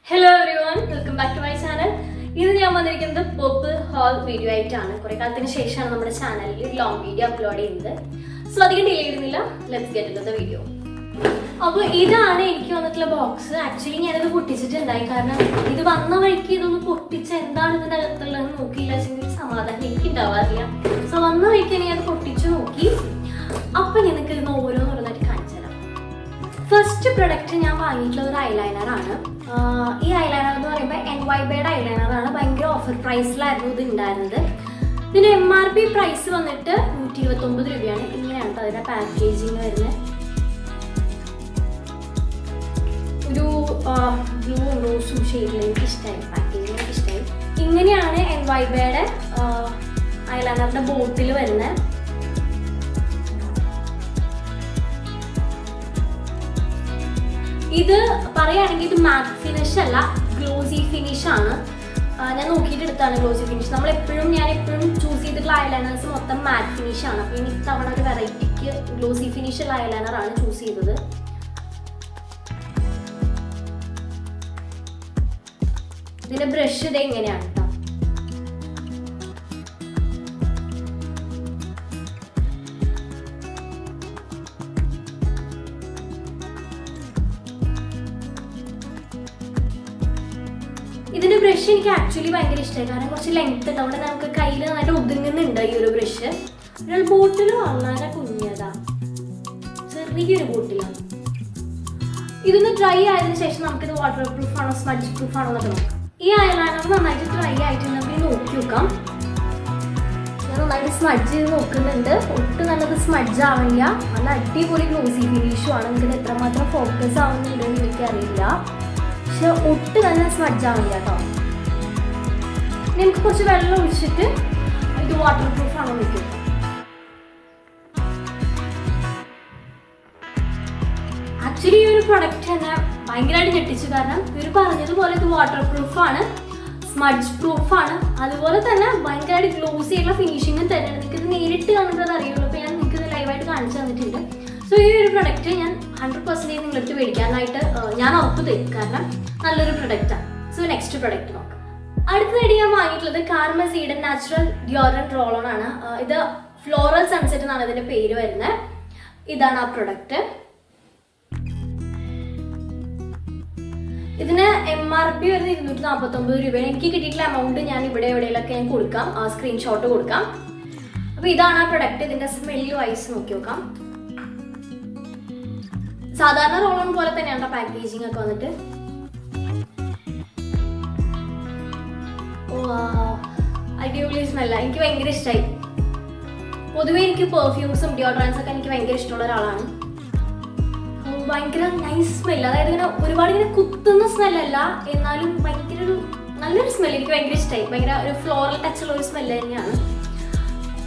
Hello everyone, welcome back to my channel. This is a purple haul video. I will channel long video upload. So let's get into the video. This is the box. Actually, I have put it in the car. This is one week. I put it in the so one week I have put it in the first product is an eyeliner. This eyeliner is an NYBed eyeliner. It's offer price. The MRP price is $129. This is packaging. Blue and rose shade packaging. This is NYBed eyeliner bottle. This is matte finish, glossy finish. I have glossy finish. I choose eyeliner matte finish. I variety glossy finish eyeliner. This brush. This brush is actually very length. It's a brush. This is dry waterproof and smudge proof. This eyeliner is dry. I smudge smudge glossy finish. Focus. So, smudge waterproof. Actually, this product is waterproof, smudge proof, and glossy finishing. So, this product is 100% product. So, next product. This is Karma Natural Deodorant Roll-On. This is Floral Sunset. This is our product. This is MRP amount screenshot. This is our product. This is smell. Sadhana roll-on pole thaneyana packaging okke vannittu. Wow, adivali smell. Enakku bhayangara ishtai. Poduve enakku perfumes um deodorants okke enakku bhayangara ishtamulla oralanu. Bhayangara nice smell. Adayathu ingane orupaadu ingane kuttunna smell alla ennalum bhayangara oru nalloru smell enakku bhayangara ishtai. Bhayangara oru floral touch ulla oru smell thaneyanu.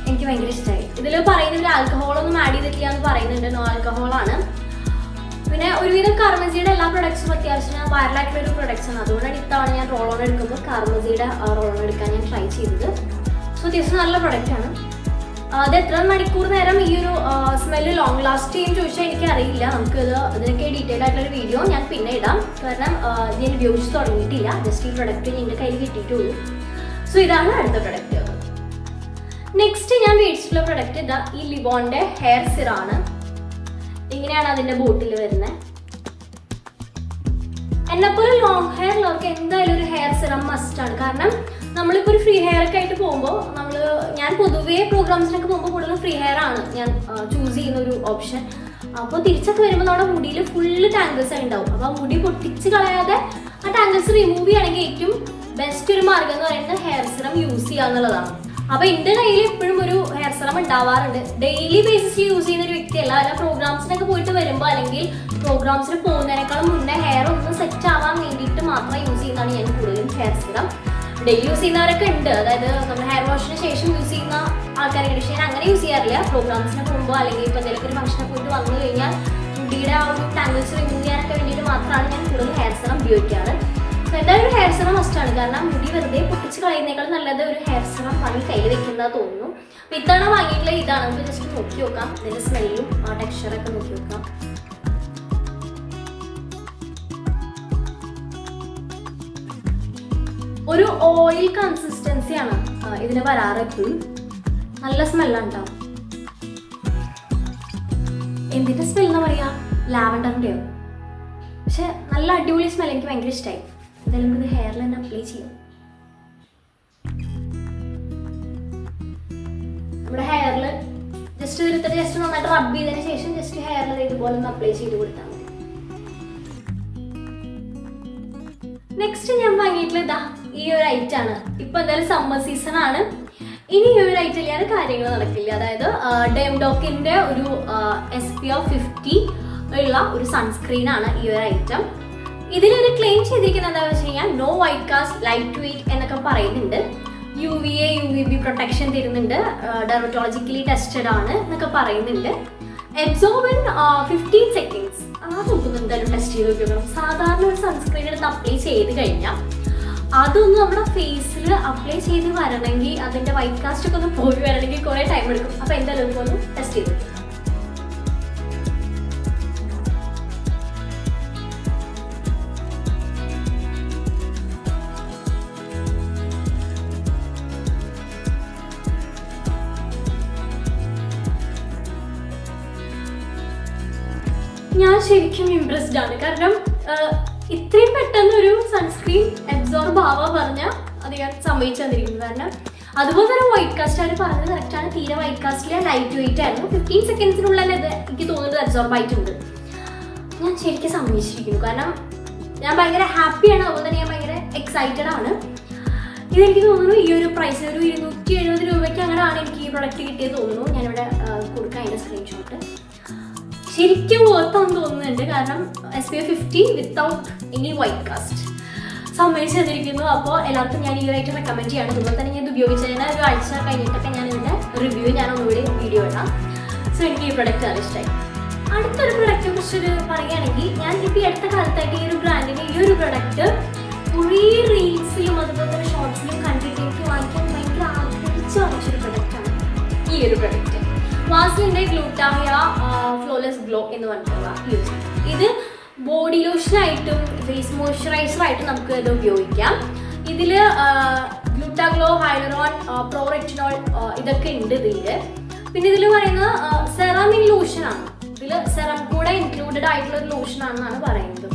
Enakku bhayangara ishtai. Idile parayunnathu alcohol onnu add cheyidilla ennu parayunnundu. No alcohol aanu. Karma products are viral products. I have Karma try so this is a product. Smell long lasting. I detailed video. So this is the product. Next, I have product Livonde hair serum. This is the bottle. Long hair hair serum must. We free hair. Programs free hair. Choose an option. Full tangles. Tangles remove best hair serum use. Now, in the hair serum daily basis use programs programs hair set use hair serum. Daily use hair wash use programs tangles remove hair serum. So, hair serum must hair serum just smell texture. ഒരു oil കൺസിസ്റ്റൻസിയാണ് ഇതിന് വരാറ് എപ്പോഴും. നല്ല സ്മെല്ലാണ്. എന്തിന്റെ smell എന്ന് പറയാ, ലാവൻഡറിന്റെയോ. പക്ഷെ നല്ല അടിപൊളി സ്മെൽ, എനിക്ക് ഭയങ്കര ഇഷ്ടമായി. എന്തായാലും ഇത് ഹെയറിൽ തന്നെ അപ്ലൈ ചെയ്യും. നമ്മുടെ ഹെയറിൽ ജസ്റ്റ് ഇതിൽ ജസ്റ്റ് നന്നായിട്ട് റബ്ബ് ചെയ്തതിന് ശേഷം ജസ്റ്റ് ഹെയറിൽ ഇതുപോലെ ഒന്ന് അപ്ലൈ ചെയ്ത് കൊടുത്താൽ മതി. നെക്സ്റ്റ് ഞാൻ വാങ്ങിയിട്ടുള്ള ഇതാ ഈ ഒരു ഐറ്റം ആണ്. ഇപ്പൊ എന്തായാലും സമ്മർ സീസൺ ആണ്. ഇനി ഈ ഒരു ഐറ്റം ഇല്ലാതെ കാര്യങ്ങൾ നടക്കില്ല. അതായത് ഡെംഡോക്കിന്റെ ഒരു SPF 50 ഉള്ള ഒരു സൺസ്ക്രീൻ ആണ് ഈ ഒരു ഐറ്റം. ഇതിലൊരു ക്ലെയിം ചെയ്തിരിക്കുന്നത് എന്താണെന്ന് വെച്ച് കഴിഞ്ഞാൽ no white cast, light weight എന്നൊക്കെ പറയുന്നുണ്ട്. UVA UVB പ്രൊട്ടക്ഷൻ തരുന്നുണ്ട്, ഡെർമറ്റോളജിക്കലി ടെസ്റ്റഡ് ആണ് എന്നൊക്കെ പറയുന്നുണ്ട്. Absorb in 15 seconds. അതൊന്നും എന്തായാലും ടെസ്റ്റ് ചെയ്ത് നോക്കണം. സാധാരണ ഒരു സൺസ്ക്രീൻ എടുത്ത് അപ്ലൈ ചെയ്ത് കഴിഞ്ഞാൽ അതൊന്നും നമ്മുടെ ഫേസിൽ അപ്ലൈ ചെയ്ത് വരണമെങ്കിൽ, അതിന്റെ വൈറ്റ് കാസ്റ്റ് ഒക്കെ ഒന്ന് പോയി വരണമെങ്കിൽ കുറെ ടൈം എടുക്കും. അപ്പൊ എന്തായാലും ഇതൊന്ന് ടെസ്റ്റ് ചെയ്ത് നോക്കാം. ഞാൻ ശരിക്കും ഇംപ്രസ്ഡ് ആണ്. കാരണം ഇത്രയും പെട്ടെന്ന് ഒരു സൺസ്ക്രീൻ അബ്സോർബ് ആവാൻ പറഞ്ഞാൽ അത് ഞാൻ സമ്മതിച്ചു തന്നിരിക്കുന്നു. കാരണം അതുപോലെ തന്നെ വൈറ്റ് കാസ്റ്റ് അവർ പറഞ്ഞത് കറക്റ്റാണ്. തീരെ വൈറ്റ് കാസ്റ്റിലെ ലൈറ്റ് വെയിറ്റ് ആയിരുന്നു. 15 സെക്കൻഡ്സിനുള്ളിൽ ഇത് എനിക്ക് തോന്നുന്നത് അബ്സോർബ് ആയിട്ടുണ്ട്. ഞാൻ ശരിക്കും സമ്മതിച്ചിരിക്കുന്നു. കാരണം ഞാൻ ഭയങ്കര ഹാപ്പിയാണ്. അതുപോലെ തന്നെ ഞാൻ ഭയങ്കര എക്സൈറ്റഡ് ആണ്. ഇതെനിക്ക് തോന്നുന്നു ഈ ഒരു പ്രൈസ് ഒരു 270 രൂപയ്ക്ക് അങ്ങനെയാണ് എനിക്ക് ഈ പ്രൊഡക്റ്റ് കിട്ടിയത് തോന്നുന്നു. ഞാനിവിടെ കൊടുക്കാം അതിൻ്റെ സ്ക്രീൻഷോട്ട്. ശരിക്കും വർത്താന്ന് തോന്നുന്നുണ്ട്. കാരണം SPF 50 without any white cast സമ്മതിച്ച് തന്നിരിക്കുന്നു. അപ്പോൾ എല്ലാവർക്കും ഞാൻ ഈ ഐറ്റം റെക്കമെൻഡ് ചെയ്യാണ്. അതുപോലെ തന്നെ ഞാൻ ഇത് ഉപയോഗിച്ചതിന് ഒരു ആഴ്ച കഴിഞ്ഞിട്ടൊക്കെ ഞാൻ ഇതിൻ്റെ റിവ്യൂ ഞാൻ ഒന്നുകൂടി വീഡിയോ ഇടാം. സോ എനിക്ക് ഈ പ്രൊഡക്റ്റ് നല്ല ഇഷ്ടമായി. അടുത്തൊരു പ്രൊഡക്റ്റിനെ കുറിച്ച് പറയുകയാണെങ്കിൽ, ഞാൻ ഇപ്പോൾ ഈ അടുത്ത കാലത്തായിട്ട് ഈ ഒരു ബ്രാൻഡിൻ്റെ ഈ ഒരു പ്രൊഡക്റ്റ് കുറേ റീൽസിലും അതുപോലെ തന്നെ ഷോർട്സിലും കണ്ടിട്ട് എനിക്ക് വാങ്ങിക്കാൻ ഭയങ്കര ആഗ്രഹിച്ച് വാങ്ങിച്ചൊരു പ്രൊഡക്റ്റാണ് ഈ ഒരു പ്രൊഡക്റ്റ്. വാസ്ലിൻ്റെ ഗ്ലൂട്ടാമിയ ഫ്ലോലെസ് ഗ്ലോ എന്ന് പറഞ്ഞിട്ടുള്ള യൂസ്. ഇത് ബോഡി ലോഷനായിട്ടും ഫേസ് മോയ്സ്ചറൈസറായിട്ടും നമുക്ക് ഇത് ഉപയോഗിക്കാം. ഇതിൽ ഗ്ലൂട്ടാഗ്ലോ, ഹൈലറോൺ, പ്രോറെറ്റിനോൾ ഇതൊക്കെ ഉണ്ട് ഇതിൽ. പിന്നെ ഇതിൽ പറയുന്നത് സെറാമിൻ ലോഷനാണ്. ഇതിൽ സെറം കൂടെ ഇൻക്ലൂഡഡ് ആയിട്ടുള്ള ഒരു ലോഷനാണെന്നാണ് പറയുന്നത്.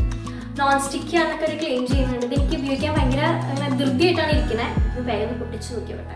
നോൺ സ്റ്റിക്കി ആണെന്നൊക്കെ ഒരു ക്ലെയിം ചെയ്യുന്നുണ്ട്. ഇത് എനിക്ക് ഉപയോഗിക്കാൻ ഭയങ്കര ധൃതിയായിട്ടാണ് ഇരിക്കുന്നത്. ഇത് വേഗം പൊട്ടിച്ച് നോക്കിയോട്ടെ.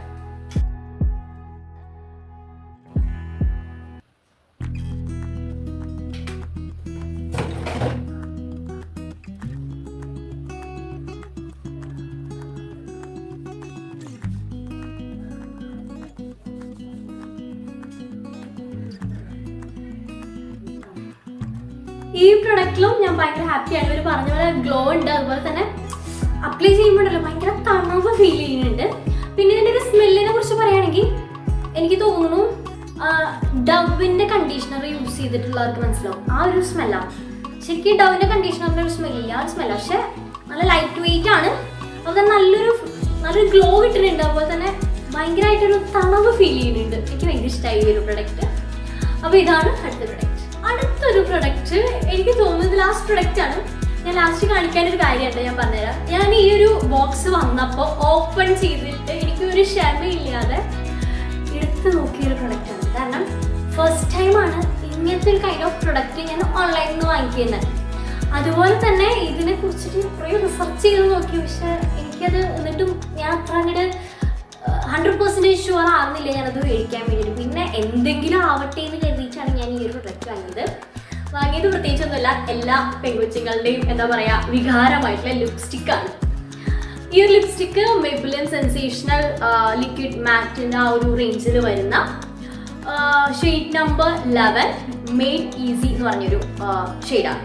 ഈ പ്രൊഡക്റ്റിലും ഞാൻ ഭയങ്കര ഹാപ്പിയാണ്. ഇവർ പറഞ്ഞ പോലെ ഗ്ലോ ഉണ്ട്. അതുപോലെ തന്നെ അപ്ലൈ ചെയ്യുമ്പോഴല്ലോ ഭയങ്കര തണുപ്പ് ഫീൽ ചെയ്യുന്നുണ്ട്. പിന്നെ ഇതിൻ്റെ ഒരു സ്മെല്ലിനെ കുറിച്ച് പറയുകയാണെങ്കിൽ എനിക്ക് തോന്നുന്നു ഡവിൻ്റെ കണ്ടീഷണർ യൂസ് ചെയ്തിട്ടുള്ളവർക്ക് മനസ്സിലാവും ആ ഒരു സ്മെല്ലാണ്. ശരിക്കും ഡവിൻ്റെ കണ്ടീഷണറിൻ്റെ ഒരു സ്മെല്ലില്ല, ആ ഒരു സ്മെല്ല. പക്ഷെ നല്ല ലൈറ്റ് വെയിറ്റ് ആണ്. അതുപോലെ നല്ലൊരു ഗ്ലോ കിട്ടുന്നുണ്ട്. അതുപോലെ തന്നെ ഭയങ്കരമായിട്ടൊരു തണുപ്പ് ഫീൽ ചെയ്യുന്നുണ്ട്. എനിക്ക് ഭയങ്കര ഇഷ്ടമായി ഈ ഒരു പ്രൊഡക്റ്റ്. അപ്പോൾ ഇതാണ് അടുത്ത പ്രൊഡക്റ്റ്. അടുത്തൊരു പ്രൊഡക്റ്റ് എനിക്ക് തോന്നുന്നത് ലാസ്റ്റ് പ്രൊഡക്റ്റ് ആണ്. ഞാൻ ലാസ്റ്റ് കാണിക്കാനൊരു കാര്യമായിട്ട് ഞാൻ പറഞ്ഞുതരാം. ഞാൻ ഈ ഒരു ബോക്സ് വന്നപ്പോൾ ഓപ്പൺ ചെയ്തിട്ട് എനിക്കൊരു ക്ഷമയില്ലാതെ എടുത്ത് നോക്കിയൊരു പ്രൊഡക്റ്റാണ്. കാരണം ഫസ്റ്റ് ടൈമാണ് ഇങ്ങനത്തെ ഒരു കൈൻഡ് ഓഫ് പ്രൊഡക്റ്റ് ഞാൻ ഓൺലൈനിൽ നിന്ന് വാങ്ങിക്കുന്നത്. അതുപോലെ തന്നെ ഇതിനെ കുറിച്ചിട്ട് കുറേ റിസർച്ച് ചെയ്ത് നോക്കി. പക്ഷെ എനിക്കത് എന്നിട്ടും ഞാൻ അത്ര അങ്ങോട്ട് 100% ഷുവർ ആവുന്നില്ല ഞാനത് മേടിക്കാൻ വേണ്ടിയിട്ട്. പിന്നെ എന്തെങ്കിലും ആവട്ടെ എന്ന് കരുതിയിട്ടാണ് ഞാൻ ഈ ഒരു പ്രൊഡക്റ്റ് വാങ്ങിയത് പ്രത്യേകിച്ചൊന്നുമില്ല. എല്ലാ പെൺകൊച്ചുങ്ങളുടെയും എന്താ പറയുക വികാരമായിട്ടുള്ള ലിപ്സ്റ്റിക്കാണ്. ഈ ഒരു ലിപ്സ്റ്റിക്ക് മെബിലിൻ സെൻസേഷണൽ ലിക്വിഡ് മാറ്റിൻ്റെ ആ ഒരു റേഞ്ചിൽ വരുന്ന ഷെയ്ഡ് നമ്പർ 11 മെയ്ഡ് ഈസി എന്ന് പറഞ്ഞൊരു ഷെയ്ഡാണ്.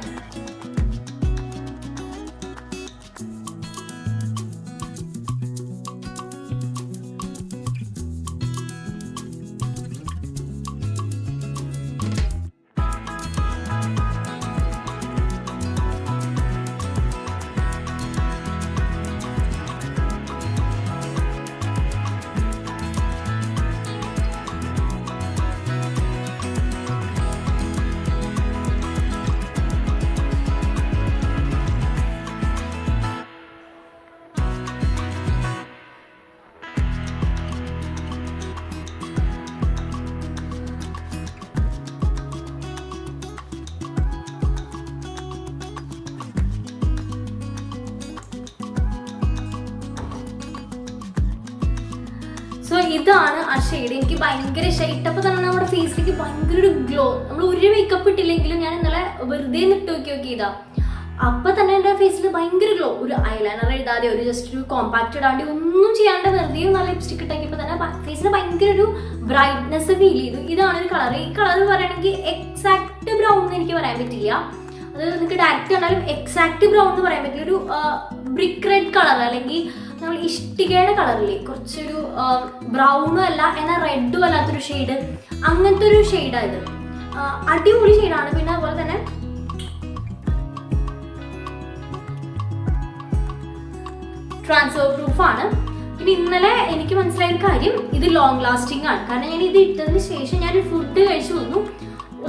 ഇതാണ് ആ ഷെയ്ഡ്. എനിക്ക് ഭയങ്കര ഇഷ്ടമായി. ഇട്ടപ്പോൾ തന്നെ നമ്മുടെ ഫേസിലേക്ക് ഭയങ്കര ഒരു ഗ്ലോ. നമ്മൾ ഒരു മേക്കപ്പ് ഇട്ടില്ലെങ്കിലും ഞാൻ ഇന്നലെ വെറുതെ ഇട്ട് നോക്കിയതാ, അപ്പൊ തന്നെ എൻ്റെ ഫേസിൽ ഭയങ്കര ഗ്ലോ. ഒരു ഐലൈനർ എഴുതാതെ, ഒരു ജസ്റ്റ് ഒരു കോമ്പാക്ട് ഇടാണ്ട്, ഒന്നും ചെയ്യാണ്ട് വെറുതെ നല്ല ലിപ്സ്റ്റിക് ഇട്ടാക്കിയപ്പോൾ തന്നെ ഫേസിന് ഭയങ്കര ഒരു ബ്രൈറ്റ്നെസ് ഫീൽ ചെയ്തു. ഇതാണ് ഒരു കളർ. ഈ കളർ പറയുകയാണെങ്കിൽ എക്സാക്ട് ബ്രൗൺ എന്ന് എനിക്ക് പറയാൻ പറ്റില്ല. അത് നിങ്ങൾക്ക് ഡയറക്റ്റ് കണ്ടാലും എക്സാക്ട് ബ്രൗൺ എന്ന് പറയാൻ പറ്റില്ല. ഒരു ബ്രിക്ക് റെഡ് കളർ, അല്ലെങ്കിൽ നമ്മൾ ഇഷ്ടികയുടെ കളറില്ലേ, കുറച്ചൊരു ബ്രൗണും അല്ല എന്നാൽ റെഡും അല്ലാത്തൊരു ഷെയ്ഡ്, അങ്ങനത്തെ ഒരു ഷെയ്ഡാണ് ഇത്. അടിപൊളി ഷെയ്ഡാണ്. പിന്നെ അതുപോലെ തന്നെ ട്രാൻസ്ഫർ പ്രൂഫ് ആണ്. പിന്നെ ഇന്നലെ എനിക്ക് മനസ്സിലായ ഒരു കാര്യം, ഇത് ലോങ് ലാസ്റ്റിംഗ് ആണ്. കാരണം ഞാൻ ഇത് ഇട്ടതിന് ശേഷം ഞാൻ ഫുഡ് കഴിച്ചു വന്നു,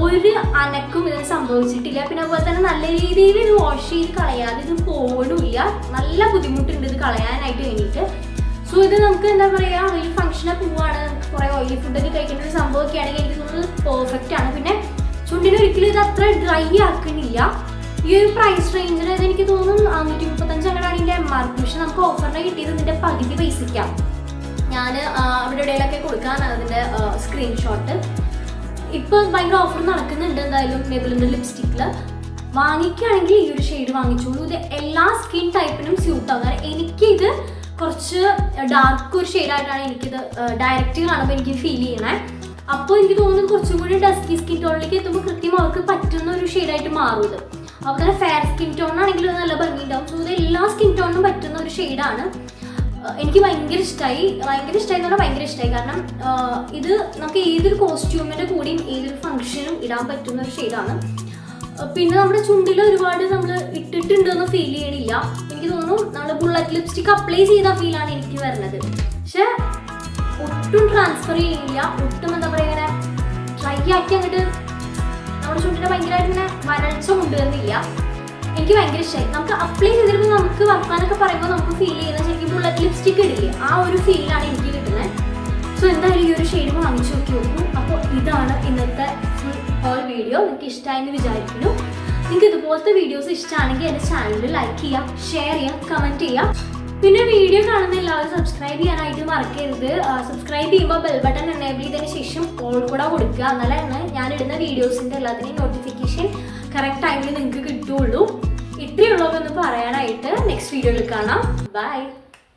ഒരു അനക്കും ഇതിന് സംഭവിച്ചിട്ടില്ല. പിന്നെ അതുപോലെ തന്നെ നല്ല രീതിയിൽ ഇത് വാഷ് ചെയ്ത് കളയാതെ ഇത് പോകണില്ല. നല്ല ബുദ്ധിമുട്ടുണ്ട് ഇത് കളയാനായിട്ട് വേണ്ടിയിട്ട്. സോ ഇത് നമുക്ക് എന്താ പറയുക, വലിയ ഫംഗ്ഷനെ പോവാണ്, നമുക്ക് കുറേ ഓയിലി ഫുഡൊക്കെ കഴിക്കേണ്ട ഒരു സംഭവമൊക്കെ ആണെങ്കിൽ എനിക്ക് തോന്നുന്നത് പെർഫെക്റ്റ് ആണ്. പിന്നെ ചുണ്ടിന് ഒരിക്കലും ഇത് അത്ര ഡ്രൈ ആക്കണില്ല. ഈ ഒരു പ്രൈസ് റേഞ്ചിൽ എനിക്ക് തോന്നുന്നു 435 അങ്ങനെയാണ് ഇതിൻ്റെ MRP. പക്ഷെ നമുക്ക് ഓഫറിന് കിട്ടിയത് ഇതിൻ്റെ പകുതി പൈസയ്ക്കാം. ഞാൻ അവിടെ ഇടയിലൊക്കെ കൊടുക്കാൻ അതിൻ്റെ സ്ക്രീൻഷോട്ട്. ഇപ്പോൾ ഭയങ്കര ഓഫർ നടക്കുന്നുണ്ട് എന്തായാലും മെബിലിൻ്റെ ലിപ്സ്റ്റിക്കിൽ. വാങ്ങിക്കുകയാണെങ്കിൽ ഈ ഒരു ഷെയ്ഡ് വാങ്ങിച്ചോളൂ. ഇത് എല്ലാ സ്കിൻ ടൈപ്പിനും സ്യൂട്ട് ആവും. കാരണം എനിക്കിത് കുറച്ച് ഡാർക്ക് ഒരു ഷെയ്ഡായിട്ടാണ് എനിക്കിത് ഡയറക്റ്റ് കാണുമ്പോൾ എനിക്ക് ഫീൽ ചെയ്യണേ. അപ്പോൾ എനിക്ക് തോന്നുന്നു കുറച്ചും കൂടി ഡസ്കി സ്കിൻ ടോണിലേക്ക് എത്തുമ്പോൾ കൃത്യം അവർക്ക് പറ്റുന്ന ഒരു ഷെയ്ഡായിട്ട് മാറും ഇത്. അപ്പോൾ തന്നെ ഫെയർ സ്കിൻ ടോണാണെങ്കിലും നല്ല ഭംഗിയുണ്ടാവും. സോ ഇത് എല്ലാ സ്കിൻ ടോണിനും പറ്റുന്ന ഒരു ഷെയ്ഡാണ്. എനിക്ക് ഭയങ്കര ഇഷ്ടമായി എന്ന് പറഞ്ഞാൽ ഭയങ്കര ഇഷ്ടമായി. കാരണം ഇത് നമുക്ക് ഏതൊരു കോസ്റ്റ്യൂമിൻ്റെ കൂടിയും ഏതൊരു ഫംഗ്ഷനും ഇടാൻ പറ്റുന്ന ഒരു ഷെയ്ഡാണ്. പിന്നെ നമ്മുടെ ചുണ്ടിൽ ഒരുപാട് നമ്മൾ ഇട്ടിട്ടുണ്ടെന്ന് ഫീൽ ചെയ്യണില്ല. എനിക്ക് തോന്നുന്നു നമ്മൾ ബുള്ളറ്റ് ലിപ്സ്റ്റിക് അപ്ലൈ ചെയ്ത ഫീലാണ് എനിക്ക് വരുന്നത്. പക്ഷെ ഒട്ടും ട്രാൻസ്ഫർ ചെയ്യില്ല, ഒട്ടും എന്താ പറയുക ഇങ്ങനെ ട്രൈ ആക്കി അങ്ങോട്ട് നമ്മുടെ ചുണ്ടിനെ ഭയങ്കരമായിട്ട് ഇങ്ങനെ വരൾച്ച കൊണ്ടുവരുന്നില്ല. എനിക്ക് ഭയങ്കര ഇഷ്ടമായി. നമുക്ക് അപ്ലൈ ചെയ്തിരുമ്പോൾ നമുക്ക് വർക്കാനൊക്കെ പറയുമ്പോൾ നമുക്ക് ഫീൽ ചെയ്യുന്ന ശരിക്കും ബുള്ളറ്റ് ലിപ്സ്റ്റിക് ഇടില്ലേ, ആ ഒരു ഫീലാണ് എനിക്ക് കിട്ടുന്നത്. സോ എന്തായാലും ഈ ഒരു ഷെയ്ഡ് വാങ്ങിച്ചു നോക്കി. അപ്പോൾ ഇതാണ് ഇന്നത്തെ ഫുൾ ഹോൾ വീഡിയോ. നിങ്ങൾക്ക് ഇഷ്ടമായെന്ന് വിചാരിക്കുന്നു. നിങ്ങൾക്ക് ഇതുപോലത്തെ വീഡിയോസ് ഇഷ്ടമാണെങ്കിൽ എൻ്റെ ചാനൽ ലൈക്ക് ചെയ്യുക, ഷെയർ ചെയ്യുക, കമൻറ്റ് ചെയ്യുക. പിന്നെ വീഡിയോ കാണുന്ന എല്ലാവരും സബ്സ്ക്രൈബ് ചെയ്യാനായിട്ട് മറക്കരുത്. സബ്സ്ക്രൈബ് ചെയ്യുമ്പോൾ ബെൽ ബട്ടൺ എനേബിൾ ചെയ്തതിന് ശേഷം ഓൾ കൂടെ കൊടുക്കുക. എന്നാലാണ് ഞാനിടുന്ന വീഡിയോസിൻ്റെ എല്ലാത്തിനെയും നോട്ടിഫിക്കേഷൻ കറക്റ്റ് ടൈമിൽ നിങ്ങൾക്ക് കിട്ടുകയുള്ളൂ. ഇത്രയുള്ളതൊന്ന് പറയാനായിട്ട് നെക്സ്റ്റ് വീഡിയോയിൽ കാണാം. ബൈ.